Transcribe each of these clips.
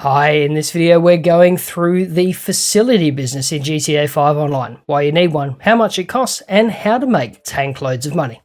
Hi, in this video we're going through the facility business in GTA 5 Online, why you need one, how much it costs, and how to make tank loads of money.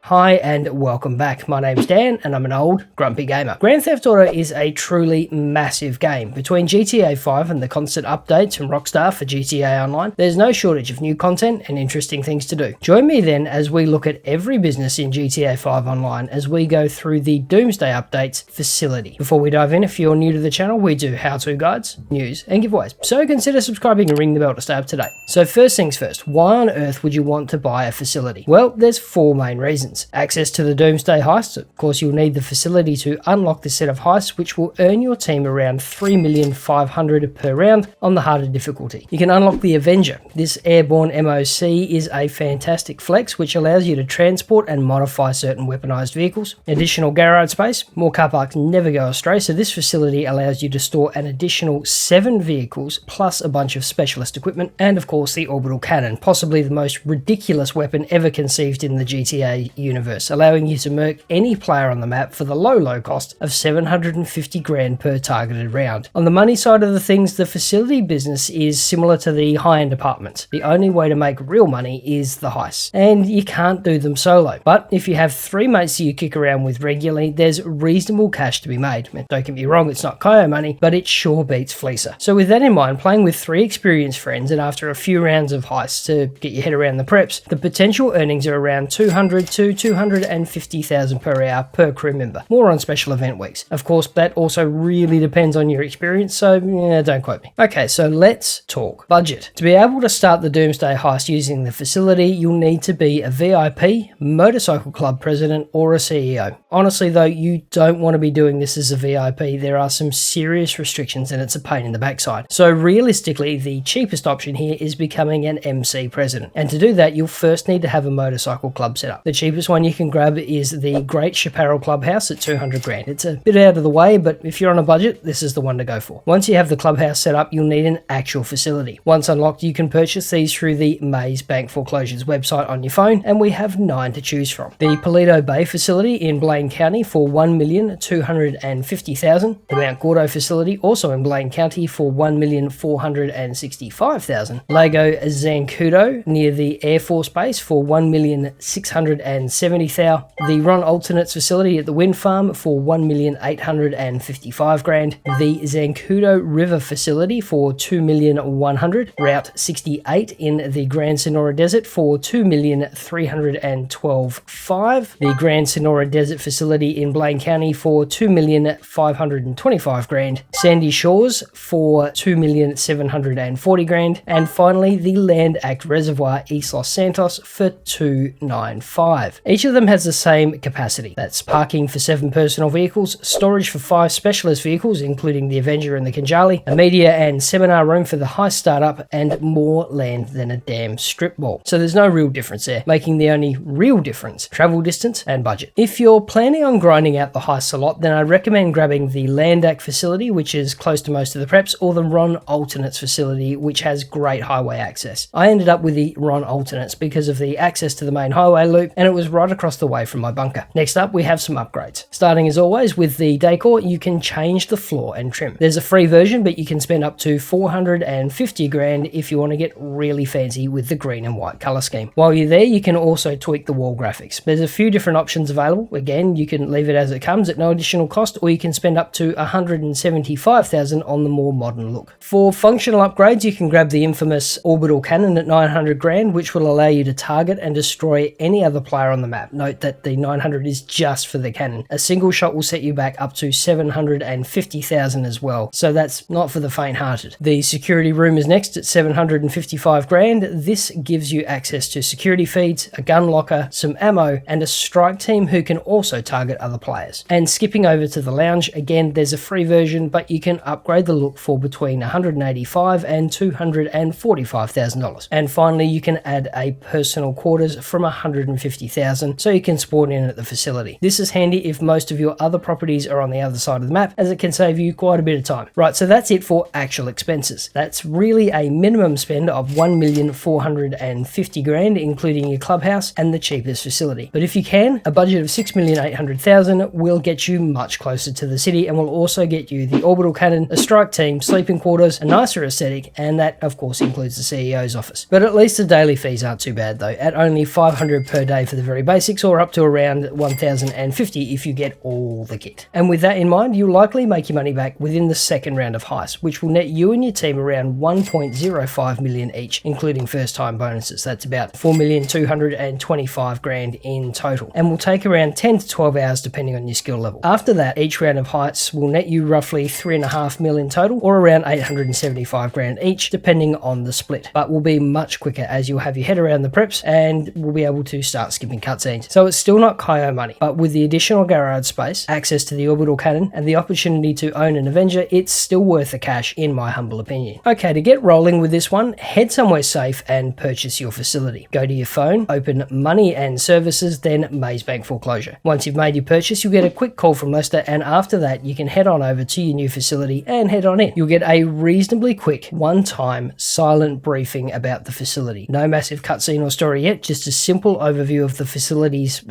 Hi and welcome back, my name's Dan and I'm an old grumpy gamer. Grand Theft Auto is a truly massive game. Between GTA 5 and the constant updates from Rockstar for GTA Online, there's no shortage of new content and interesting things to do. Join me then as we look at every business in GTA 5 Online as we go through the Doomsday updates facility. Before we dive in, if you're new to the channel, we do how-to guides, news and giveaways, so consider subscribing and ring the bell to stay up to date. So first things first, why on earth would you want to buy a facility? Well, there's four main reasons. Access to the Doomsday Heist. Of course, you'll need the facility to unlock the set of heists, which will earn your team around 3,500,000 per round on the harder difficulty. You can unlock the Avenger. This airborne MOC is a fantastic flex, which allows you to transport and modify certain weaponized vehicles. Additional garage space. More car parks never go astray, so this facility allows you to store an additional 7 vehicles plus a bunch of specialist equipment, and of course the Orbital Cannon, possibly the most ridiculous weapon ever conceived in the GTA universe, allowing you to merc any player on the map for the low cost of 750 grand per targeted round. On the money side of the things, the facility business is similar to the high-end apartments. The only way to make real money is the heists, and you can't do them solo. But if you have 3 mates that you kick around with regularly, there's reasonable cash to be made. Don't get me wrong, it's not Kyo money, but it sure beats Fleecer. So with that in mind, playing with 3 experienced friends and after a few rounds of heists to get your head around the preps, the potential earnings are around 200 to 250,000 per hour per crew member, more on special event weeks. Of course, that also really depends on your experience, so yeah, don't quote me. Okay, so let's talk budget. To be able to start the Doomsday heist using the facility, you'll need to be a VIP, motorcycle club president, or a CEO. Honestly though, you don't want to be doing this as a VIP. There are some serious restrictions and it's a pain in the backside. So realistically, the cheapest option here is becoming an MC president. And to do that, you'll first need to have a motorcycle club set up. The cheapest one you can grab is the Great Chaparral Clubhouse at 200 grand. It's a bit out of the way, but if you're on a budget, this is the one to go for. Once you have the clubhouse set up, you'll need an actual facility. Once unlocked, you can purchase these through the Maze Bank Foreclosures website on your phone, and we have 9 to choose from. The Paleto Bay facility in Blaine County for 1,250,000. The Mount Gordo facility, also in Blaine County, for 1,465,000. Lego Zancudo near the Air Force Base for 1,670,000. The Ron Alternates facility at the wind farm for 1,855 grand. The Zancudo River facility for 2,100,000. Route 68 in the Grand Sonora Desert for 2,312,500. The Grand Sonora Desert facility in Blaine County for 2,525 grand. Sandy Shores for 2,740 grand. And finally, the Land Act Reservoir East Los Santos for 295. Each of them has the same capacity. That's parking for 7 personal vehicles, storage for 5 specialist vehicles, including the Avenger and the Kanjali, a media and seminar room for the Heist startup, and more land than a damn strip mall. So there's no real difference there, making the only real difference travel distance and budget. If you're planning on grinding out the heists a lot, then I recommend grabbing the Land Act facility, which is close to most of the preps, or the Ron Alternates facility, which has great highway access. I ended up with the Ron Alternates because of the access to the main highway loop, and it was right across the way from my bunker. Next up, we have some upgrades. Starting as always with the decor, you can change the floor and trim. There's a free version, but you can spend up to 450 grand if you want to get really fancy with the green and white color scheme. While you're there, you can also tweak the wall graphics. There's a few different options available. Again, you can leave it as it comes at no additional cost, or you can spend up to 175,000 on the more modern look. For functional upgrades, you can grab the infamous Orbital Cannon at 900 grand, which will allow you to target and destroy any other player on the map. Note that the 900 is just for the cannon. A single shot will set you back up to 750,000 as well, so that's not for the faint-hearted. The security room is next at 755 grand. This gives you access to security feeds, a gun locker, some ammo, and a strike team who can also target other players. And skipping over to the lounge, again, there's a free version, but you can upgrade the look for between $185,000 and $245,000. And finally, you can add a personal quarters from $150,000. 800,000 so you can spawn in at the facility. This is handy if most of your other properties are on the other side of the map, as it can save you quite a bit of time. Right, so that's it for actual expenses. That's really a minimum spend of 1,450,000, including your clubhouse and the cheapest facility. But if you can, a budget of 6,800,000 will get you much closer to the city and will also get you the Orbital Cannon, a strike team, sleeping quarters, a nicer aesthetic, and that of course includes the CEO's office. But at least the daily fees aren't too bad though, at only 500 per day for the very basics, or up to around 1,050 if you get all the kit. And with that in mind, you'll likely make your money back within the second round of Heist, which will net you and your team around 1.05 million each, including first time bonuses. That's about 4,225,000 in total, and will take around 10 to 12 hours depending on your skill level. After that, each round of Heists will net you roughly 3.5 million total, or around 875,000 each, depending on the split, but will be much quicker as you'll have your head around the preps and will be able to start skipping cutscenes. So it's still not Kyo money, but with the additional garage space, access to the Orbital Cannon, and the opportunity to own an Avenger, it's still worth the cash in my humble opinion. Okay, to get rolling with this one, head somewhere safe and purchase your facility. Go to your phone, open Money and Services, then Mazebank Foreclosure. Once you've made your purchase, you'll get a quick call from Lester, and after that you can head on over to your new facility and head on in. You'll get a reasonably quick, one-time, silent briefing about the facility. No massive cutscene or story yet, just a simple overview of the facilities,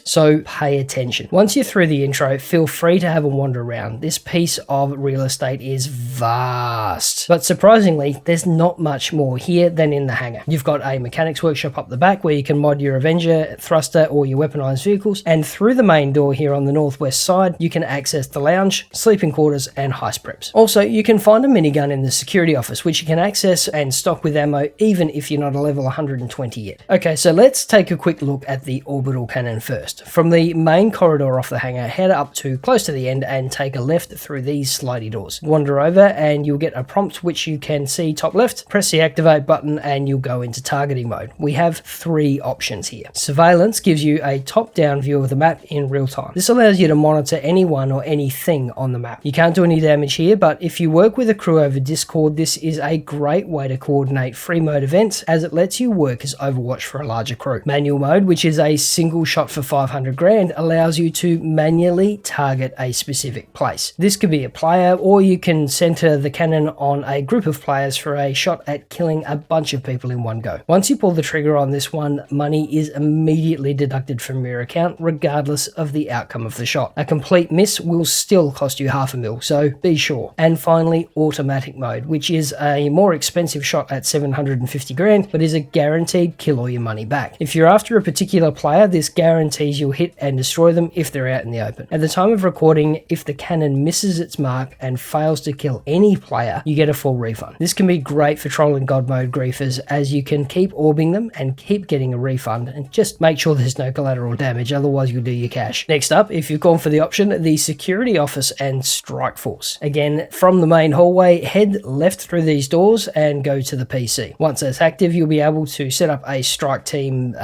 so pay attention. Once you're through the intro, feel free to have a wander around. This piece of real estate is vast, but surprisingly, there's not much more here than in the hangar. You've got a mechanics workshop up the back where you can mod your Avenger, thruster, or your weaponized vehicles, and through the main door here on the northwest side, you can access the lounge, sleeping quarters, and heist preps. Also, you can find a minigun in the security office, which you can access and stock with ammo even if you're not a level 120 yet. Okay, so let's take a quick look at the Orbital Cannon first. From the main corridor off the hangar, head up to close to the end and take a left through these slidey doors. Wander over and you'll get a prompt which you can see top left. Press the activate button and you'll go into targeting mode. We have three options here. Surveillance gives you a top-down view of the map in real time. This allows you to monitor anyone or anything on the map. You can't do any damage here, but if you work with a crew over Discord, this is a great way to coordinate free mode events, as it lets you work as Overwatch for a larger crew. Manual mode, which is a single shot for 500,000, allows you to manually target a specific place. This could be a player, or you can center the cannon on a group of players for a shot at killing a bunch of people in one go. Once you pull the trigger on this one, money is immediately deducted from your account regardless of the outcome of the shot. A complete miss will still cost you $500,000, so be sure. And finally, automatic mode, which is a more expensive shot at 750,000, but is a guaranteed kill all your money back. If you're after a particular player, this guarantees you'll hit and destroy them if they're out in the open. At the time of recording, if the cannon misses its mark and fails to kill any player, you get a full refund. This can be great for trolling god mode griefers, as you can keep orbing them and keep getting a refund, and just make sure there's no collateral damage, otherwise you'll do your cash. Next up, if you've gone for the option, the security office and strike force. Again, from the main hallway, head left through these doors and go to the PC. Once that's active, you'll be able to set up a strike team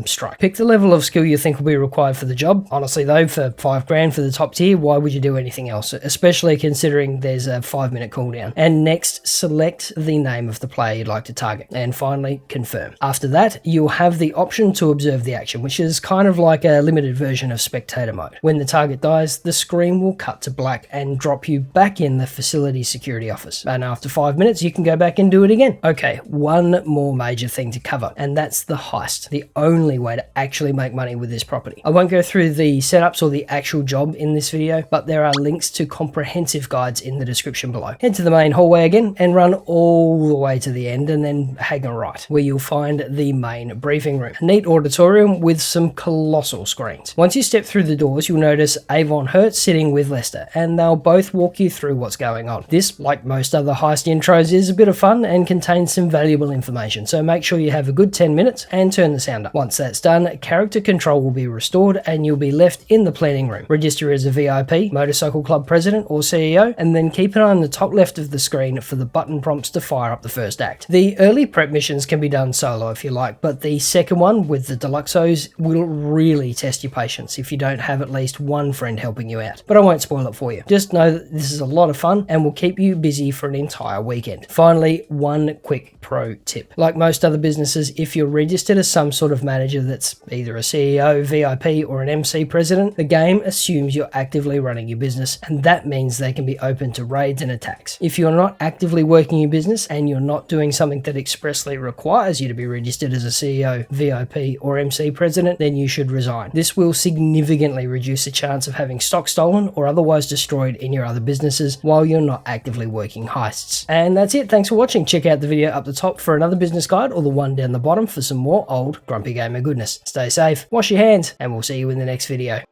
strike. Pick the level of skill you think will be required for the job. Honestly though, for $5,000 for the top tier, why would you do anything else? Especially considering there's a 5-minute cooldown. And next, select the name of the player you'd like to target. And finally, confirm. After that, you'll have the option to observe the action, which is kind of like a limited version of spectator mode. When the target dies, the screen will cut to black and drop you back in the facility security office. And after 5 minutes, you can go back and do it again. Okay, one more major thing to cover, and that's the heist, the only way to actually make money with this property. I won't go through the setups or the actual job in this video, but there are links to comprehensive guides in the description below. Head to the main hallway again and run all the way to the end, and then hang a right, where you'll find the main briefing room. A neat auditorium with some colossal screens. Once you step through the doors, you'll notice Avon Hertz sitting with Lester, and they'll both walk you through what's going on. This, like most other heist intros, is a bit of fun and contains some valuable information, so make sure you have a good 10 minutes and turn the sound up. Once that's done, character control will be restored and you'll be left in the planning room. Register as a VIP, motorcycle club president or CEO, and then keep an eye on the top left of the screen for the button prompts to fire up the first act. The early prep missions can be done solo if you like, but the second one with the Deluxos will really test your patience if you don't have at least one friend helping you out. But I won't spoil it for you. Just know that this is a lot of fun and will keep you busy for an entire weekend. Finally, one quick pro tip. Like most other businesses, if you're registered as some sort of of manager that's either a CEO, VIP, or an MC president, the game assumes you're actively running your business, and that means they can be open to raids and attacks. If you're not actively working your business and you're not doing something that expressly requires you to be registered as a CEO, VIP, or MC president, then you should resign. This will significantly reduce the chance of having stock stolen or otherwise destroyed in your other businesses while you're not actively working heists. And that's it. Thanks for watching. Check out the video up the top for another business guide, or the one down the bottom for some more old Grumpy Gamer goodness. Stay safe, wash your hands, and we'll see you in the next video.